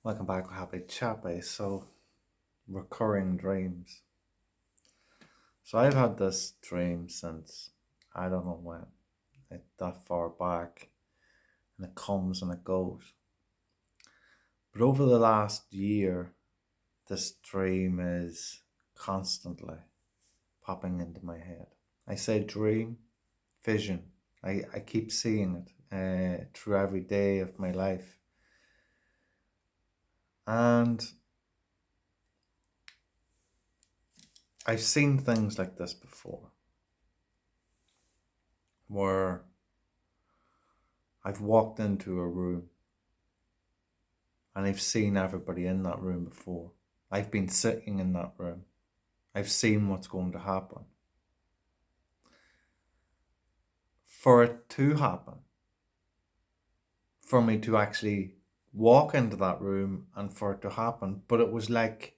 Welcome back to Happy Chappy. So, recurring dreams. So, I've had this dream since I don't know when, that far back, and it comes and it goes. But over the last year, this dream is constantly popping into my head. I say dream, vision. I keep seeing it through every day of my life. And I've seen things like this before where I've walked into a room and I've seen everybody in that room before. I've been sitting in that room. I've seen what's going to happen. For it to happen, for me to actually walk into that room and for it to happen, but it was like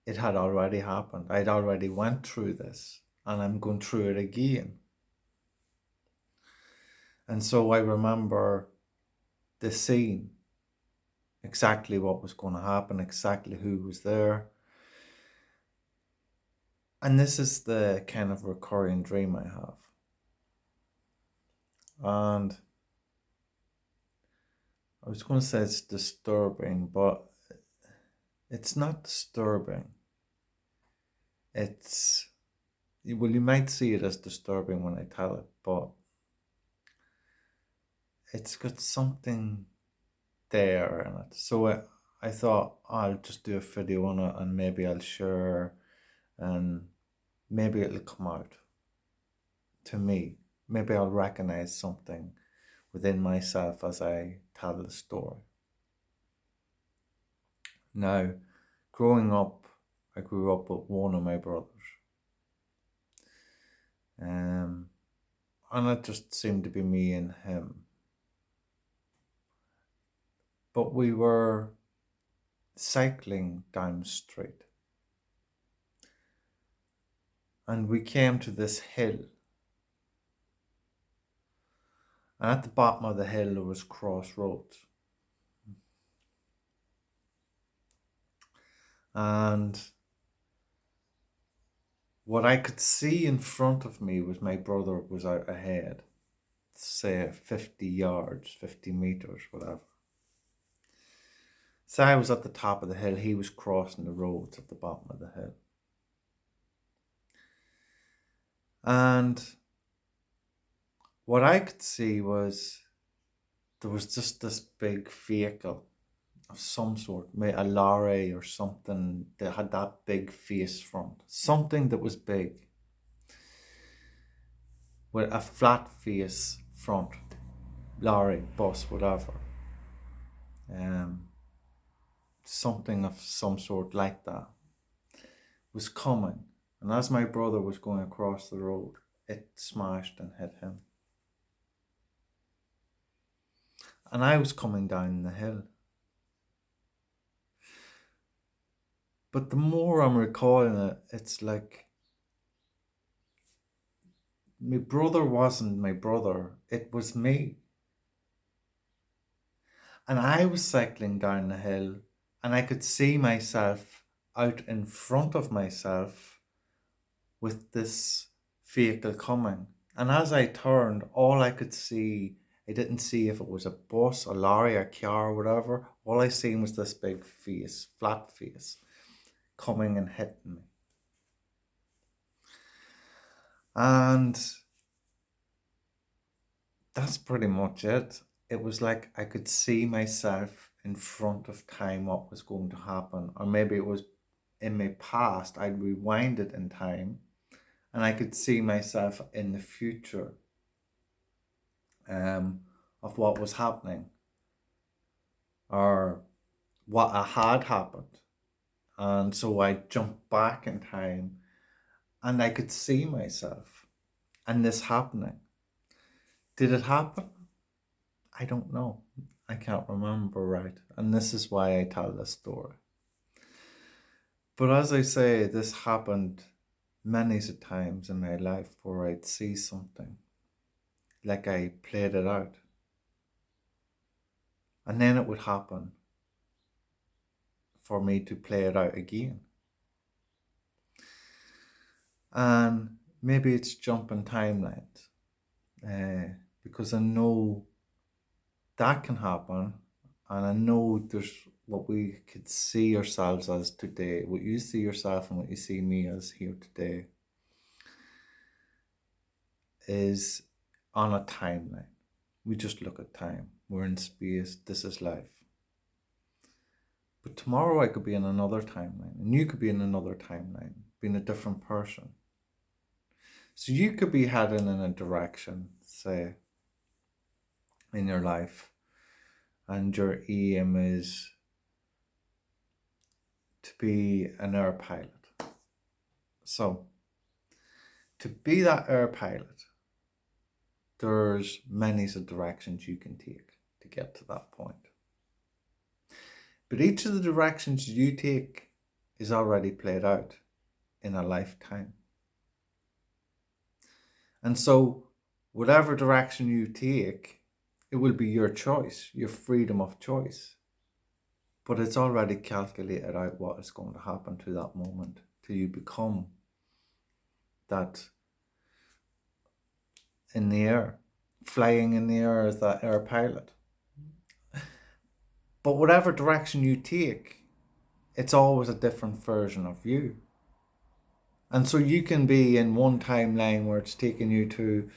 it had already happened. I'd already went through this and I'm going through it again. And so I remember the scene, exactly what was going to happen, exactly who was there. And this is the kind of recurring dream I have. And I was going to say it's disturbing, but it's not disturbing. It's, well, you might see it as disturbing when I tell it, but it's got something there in it. So I thought I'll just do a video on it and maybe I'll share and maybe it'll come out to me. Maybe I'll recognize something within myself as I tell the story. Now, growing up, I grew up with one of my brothers. Um, and it just seemed to be me and him. But we were cycling down the street and we came to this hill. And at the bottom of the hill, there was crossroads. And what I could see in front of me was my brother was out ahead, say 50 yards, 50 meters, whatever. So I was at the top of the hill, he was crossing the roads at the bottom of the hill. And what I could see was there was just this big vehicle of some sort, maybe a lorry or something that had that big face front, something that was big with a flat face front, lorry, bus, whatever. Um, Something of some sort like that was coming. And as my brother was going across the road, it smashed and hit him. And I was coming down the hill. But the more I'm recalling it, it's like my brother wasn't my brother, it was me. And I was cycling down the hill and I could see myself out in front of myself with this vehicle coming. And as I turned, all I could see, I didn't see if it was a bus, a lorry, a car, whatever. All I seen was this big face, flat face, coming and hitting me. And that's pretty much it. It was like I could see myself in front of time what was going to happen. Or maybe it was in my past, I'd rewind it in time and I could see myself in the future um, of what was happening or what had happened. And so I jumped back in time and I could see myself and this happening. Did it happen? I don't know. I can't remember right. And this is why I tell this story. But as I say, this happened many times in my life where I'd see something like I played it out. And then it would happen for me to play it out again. And maybe it's jumping timelines, because I know that can happen, and I know there's what we could see ourselves as today, what you see yourself and what you see me as here today is on a timeline. We just look at time. We're in space. This is life. But tomorrow I could be in another timeline, and you could be in another timeline, being a different person. So you could be heading in a direction, say, in your life, and your aim is to be an air pilot. So, to be that air pilot, there's many directions you can take to get to that point. But each of the directions you take is already played out in a lifetime. And so, whatever direction you take, it will be your choice, your freedom of choice. But it's already calculated out what is going to happen to that moment till you become that in the air, flying in the air as that air pilot. But whatever direction you take, it's always a different version of you. And so you can be in one timeline where it's taking you to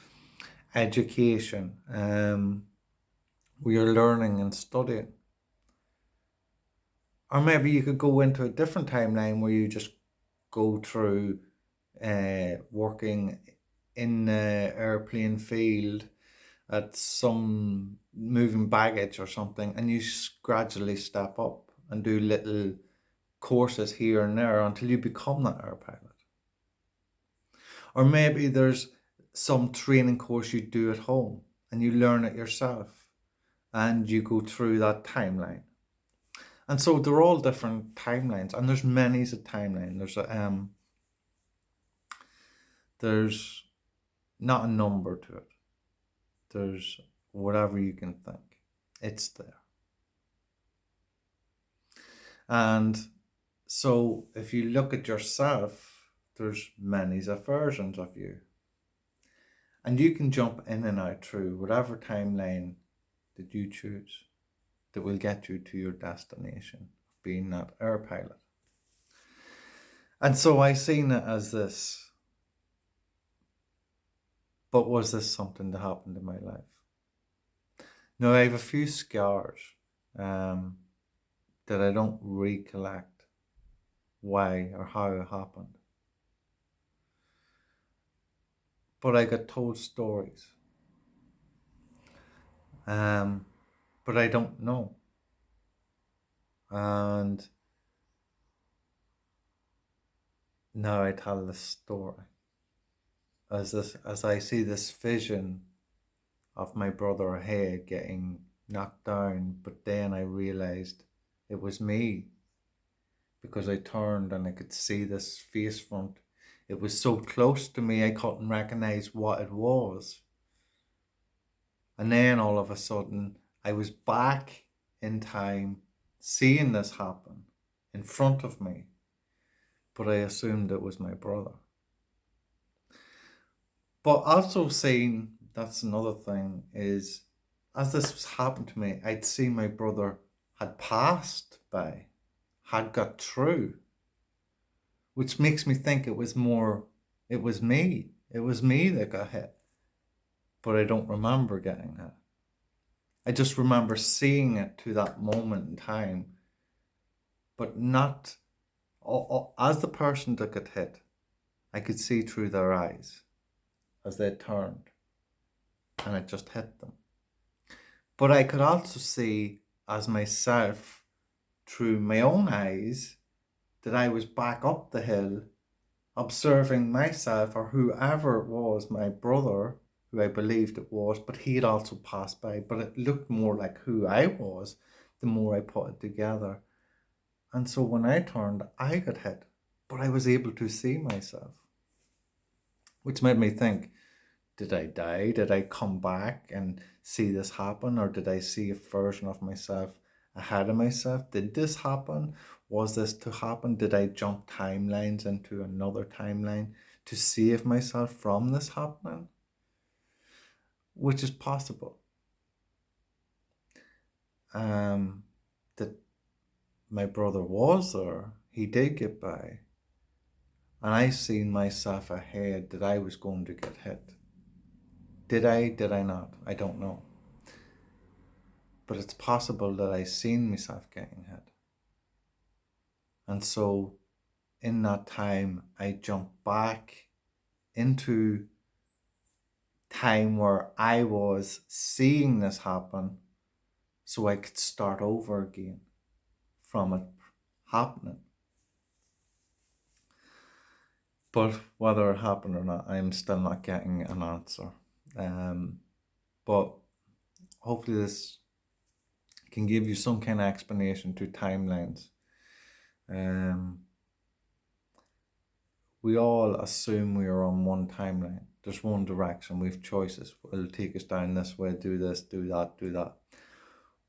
education, where you're learning and studying. Or maybe you could go into a different timeline where you just go through working in the airplane field at some moving baggage or something, and you gradually step up and do little courses here and there until you become that air pilot. Or maybe there's some training course you do at home and you learn it yourself and you go through that timeline. And so they're all different timelines, and there's many a timeline. There's not a number to it. There's whatever you can think. It's there. And so if you look at yourself, there's many versions of you. And you can jump in and out through whatever timeline that you choose that will get you to your destination, being that air pilot. And so I seen it as this. But was this something that happened in my life? Now, I have a few scars that I don't recollect why or how it happened. But I got told stories. But I don't know. And now I tell this story as I see this vision of my brother Hay getting knocked down, but then I realized it was me, because I turned and I could see this face front. It was so close to me I couldn't recognize what it was. And then all of a sudden I was back in time seeing this happen in front of me, but I assumed it was my brother. But also seeing, that's another thing, is as this happened to me, I'd seen my brother had passed by, had got through, which makes me think it was me. It was me that got hit. But I don't remember getting hit. I just remember seeing it to that moment in time, but not, as the person that got hit, I could see through their eyes as they turned, and it just hit them. But I could also see as myself through my own eyes that I was back up the hill observing myself, or whoever it was, my brother, who I believed it was, but he had also passed by, but it looked more like who I was the more I put it together. And so when I turned, I got hit, but I was able to see myself, which made me think, Did I die? Did I come back and see this happen? Or did I see a version of myself ahead of myself? Did this happen? Was this to happen? Did I jump timelines into another timeline to save myself from this happening? Which is possible. That my brother was there. He did get by. And I seen myself ahead that I was going to get hit. Did I? Did I not? I don't know. But it's possible that I seen myself getting hit. And so in that time, I jumped back into time where I was seeing this happen so I could start over again from it happening. But whether it happened or not, I'm still not getting an answer. But hopefully this can give you some kind of explanation to timelines. We all assume we are on one timeline. There's one direction. We have choices. It'll take us down this way, do this, do that, do that.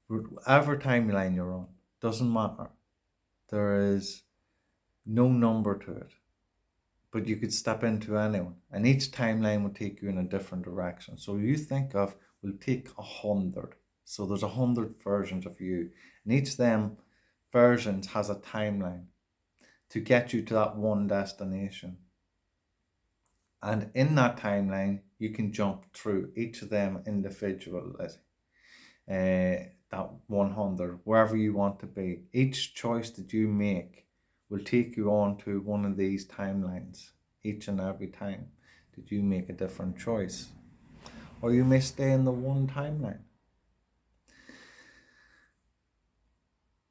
Whatever timeline you're on, doesn't matter. There is no number to it. But you could step into anyone. And each timeline will take you in a different direction. So you think of, we'll take 100. So there's 100 versions of you. And each of them versions has a timeline to get you to that one destination. And in that timeline, you can jump through each of them individually. That 100, wherever you want to be. Each choice that you make will take you on to one of these timelines each and every time that you make a different choice. Or you may stay in the one timeline.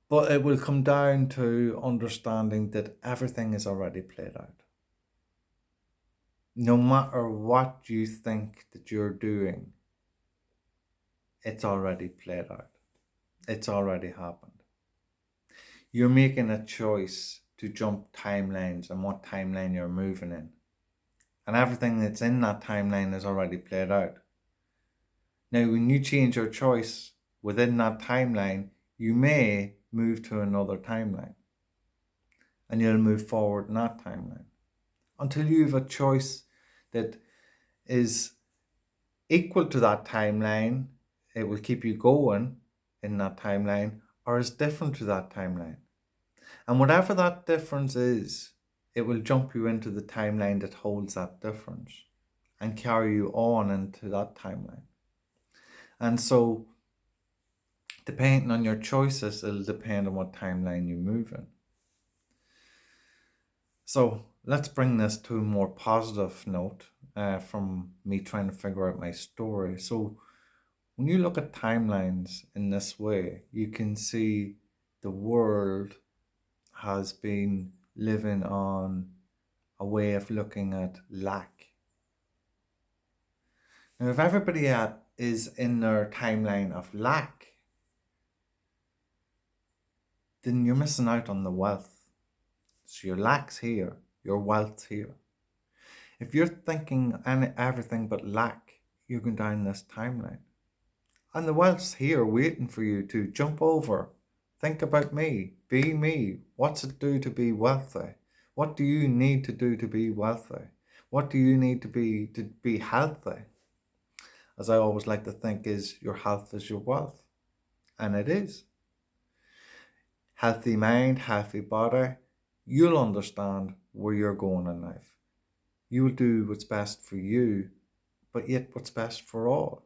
But it will come down to understanding that everything is already played out. No matter what you think that you're doing, it's already played out. It's already happened. You're making a choice to jump timelines and what timeline you're moving in. And everything that's in that timeline is already played out. Now, when you change your choice within that timeline, you may move to another timeline. And you'll move forward in that timeline. Until you have a choice that is equal to that timeline, it will keep you going in that timeline, or is different to that timeline. And whatever that difference is, it will jump you into the timeline that holds that difference and carry you on into that timeline. And so, depending on your choices, it'll depend on what timeline you move in. So, let's bring this to a more positive note from me trying to figure out my story. So, when you look at timelines in this way, you can see the world has been living on a way of looking at lack. Now, if everybody is in their timeline of lack, then you're missing out on the wealth. So your lack's here, your wealth's here. If you're thinking everything but lack, you're going down this timeline. And the wealth's here waiting for you to jump over. Think about me, be me. What's it do to be wealthy? What do you need to do to be wealthy? What do you need to be healthy? As I always like to think, is your health is your wealth. And it is. Healthy mind, healthy body, you'll understand where you're going in life. You'll do what's best for you, but yet what's best for all.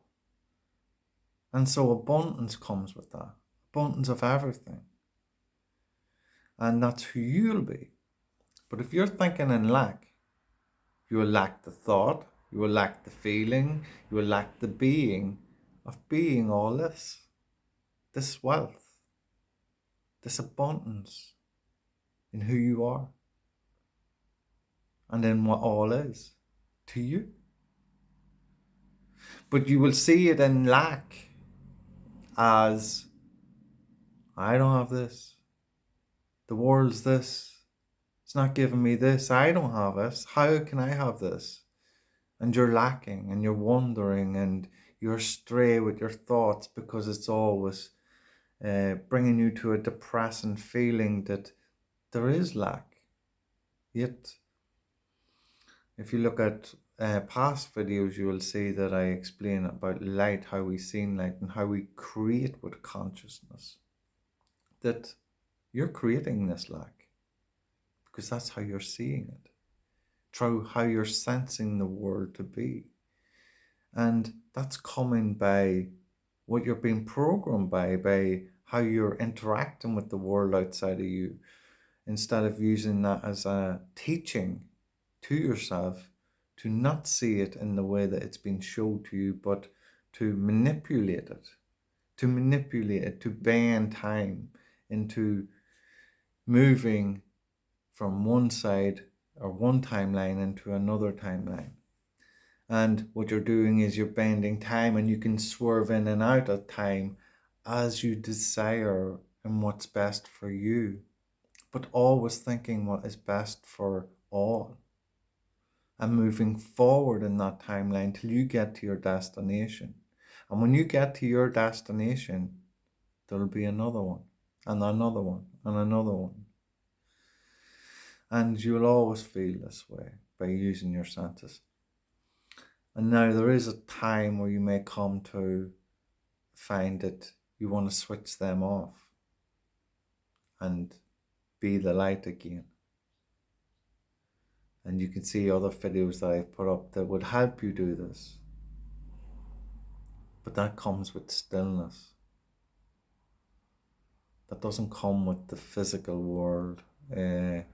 And so abundance comes with that. Abundance of everything. And that's who you'll be. But if you're thinking in lack, you will lack the thought, you will lack the feeling, you will lack the being of being all this wealth, this abundance in who you are and in what all is to you. But you will see it in lack as, I don't have this, the world's this, it's not giving me this, I don't have this, how can I have this? and you're lacking and you're wondering and you're astray with your thoughts because it's always bringing you to a depressing feeling that there is lack. Yet, if you look at past videos, you will see that I explain about light, how we see light, and how we create with consciousness. That you're creating this lack because that's how you're seeing it, through how you're sensing the world to be. And that's coming by what you're being programmed by how you're interacting with the world outside of you, instead of using that as a teaching to yourself to not see it in the way that it's been shown to you, but to manipulate it, to bend time into moving from one side or one timeline into another timeline. And what you're doing is you're bending time, and you can swerve in and out of time as you desire and what's best for you, but always thinking what is best for all and moving forward in that timeline till you get to your destination. And when you get to your destination, there'll be another one and another one and another one. And you'll always feel this way by using your senses. And now there is a time where you may come to find that you want to switch them off and be the light again. And you can see other videos that I've put up that would help you do this. But that comes with stillness. That doesn't come with the physical world. The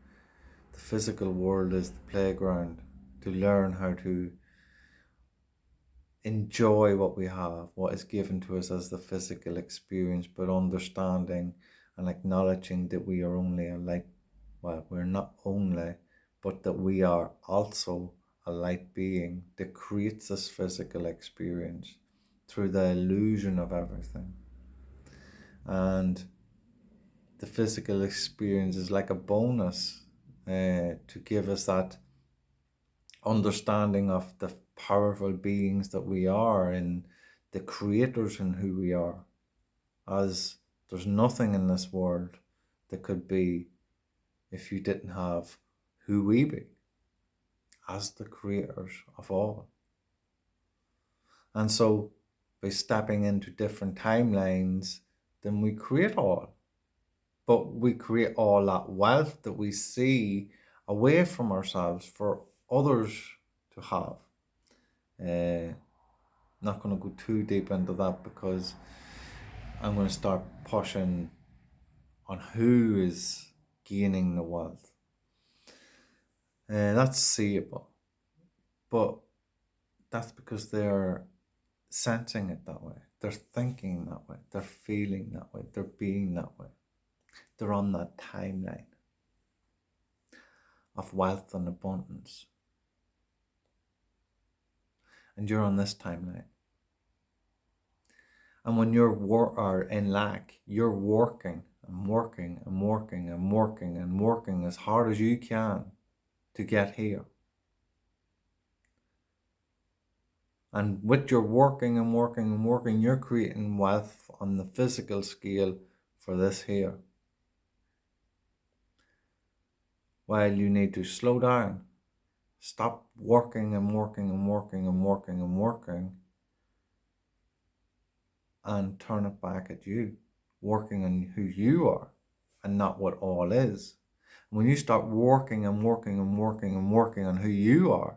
physical world is the playground to learn how to enjoy what we have, what is given to us as the physical experience, but understanding and acknowledging that we are only a light. Well, we're not only, but that we are also a light being that creates this physical experience through the illusion of everything. And the physical experience is like a bonus to give us that understanding of the powerful beings that we are and the creators in who we are. As there's nothing in this world that could be if you didn't have who we be as the creators of all. And so by stepping into different timelines, then we create all. But we create all that wealth that we see away from ourselves for others to have. Not going to go too deep into that because I'm going to start pushing on who is gaining the wealth. That's seeable, but that's because they're sensing it that way. They're thinking that way. They're feeling that way. They're being that way. They're on that timeline of wealth and abundance. And you're on this timeline. And when you're in lack, you're working and working and working and working and working as hard as you can to get here. And with your working and working and working, you're creating wealth on the physical scale for this here. While you need to slow down, stop working and working and working and working and working, and turn it back at you, working on who you are and not what all is. When you start working and working and working and working on who you are,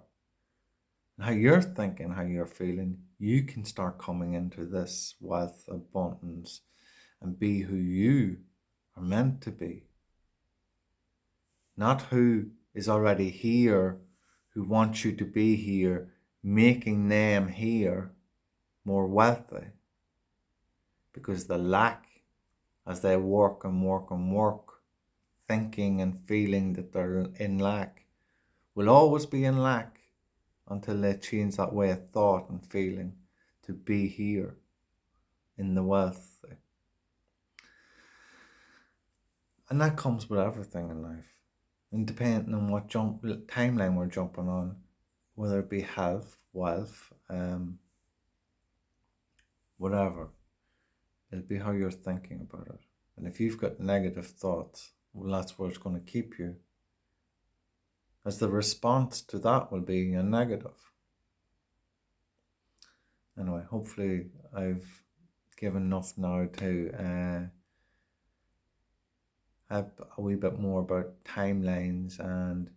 and how you're thinking, how you're feeling, you can start coming into this wealth, abundance, and be who you are meant to be. Not who is already here, who wants you to be here, making them here more wealthy. Because the lack, as they work and work and work, thinking and feeling that they're in lack, will always be in lack until they change that way of thought and feeling to be here in the wealth. And that comes with everything in life. And depending on what timeline we're jumping on, whether it be health, wealth, whatever. It'll be how you're thinking about it. And if you've got negative thoughts, well, that's where it's going to keep you. As the response to that will be a negative. Anyway, hopefully I've given enough now to have a wee bit more about timelines and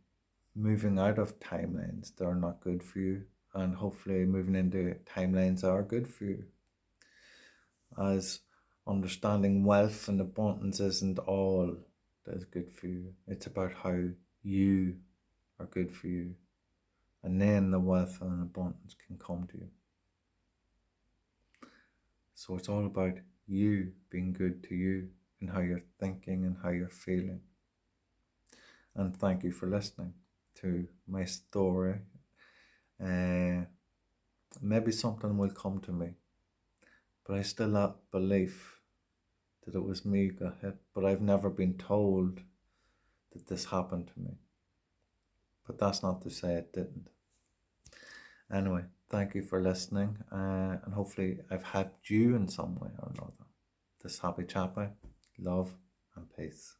moving out of timelines that are not good for you, and hopefully moving into timelines that are good for you. As understanding wealth and abundance isn't all that is good for you. It's about how you are good for you. And then the wealth and abundance can come to you. So it's all about you being good to you and how you're thinking and how you're feeling. And thank you for listening to my story. Maybe something will come to me. But I still have belief that it was me got hit. But I've never been told that this happened to me. But that's not to say it didn't. Anyway, thank you for listening, and hopefully I've helped you in some way or another. This Happy Chappy, love and peace.